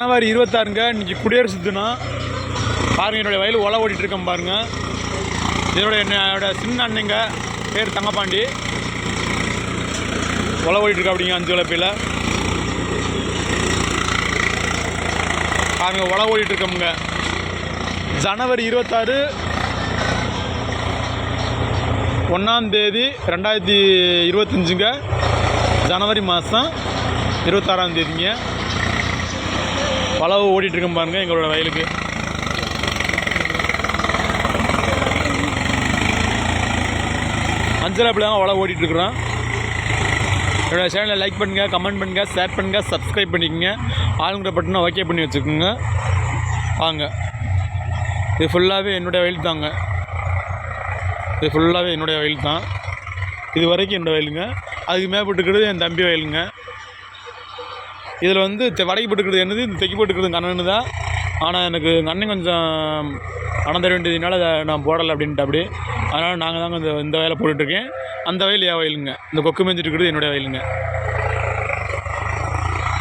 ஜனவரி 26ங்க இன்றைக்கி குடியரசு தினம். பாருங்கள், என்னுடைய வயல் ஒலை ஓடிட்டுருக்கேன் பாருங்கள். என்னோட சின்ன அண்ணங்க பேர் தங்கப்பாண்டி. ஒலை ஓடிட்டுருக்கா அப்படிங்க 5 வளப்பில். பாருங்கள், ஒலை ஓடிட்டுருக்கோமுங்க. ஜனவரி 26 1ஆம் தேதி 2025ங்க. ஜனவரி மாதம் 26ஆம் தேதிங்க. வளவு ஓடிட்டுருக்கோம் பாருங்கள் எங்களோட வயலுக்கு. அஞ்சல் அப்படி தான் வளவு ஓடிட்டுருக்குறோம். என்னோடய சேனலை லைக் பண்ணுங்கள், கமெண்ட் பண்ணுங்கள், ஷேர் பண்ணுங்கள், சப்ஸ்கிரைப் பண்ணிக்கோங்க. ஆளுங்கிற பட்டனை ஓகே பண்ணி வச்சுக்கோங்க. வாங்க, இது ஃபுல்லாகவே என்னுடைய வயல் தாங்க. இது ஃபுல்லாகவே என்னுடைய வயல் தான். இது வரைக்கும் என்னோடய வயலுங்க. அதுக்கு மேற்பட்டுக்கிறது என் தம்பி வயலுங்க. இதில் வந்து வடக்கு போட்டுக்கிறது என்னது, இந்த தெக்கி போட்டுக்கிறது அண்ணனு தான். ஆனால் எனக்கு அண்ணன் கொஞ்சம் பணம் தர வேண்டியதுனால அதை நான் போடலை அப்படின்ட்டு அப்படி. அதனால் நாங்கள் தாங்க இந்த வயலை போட்டுட்ருக்கேன். அந்த வயல் என் வயலுங்க. இந்த கொக்கு மேய்ஞ்சிட்டு இருக்கிறது என்னுடைய வயலுங்க.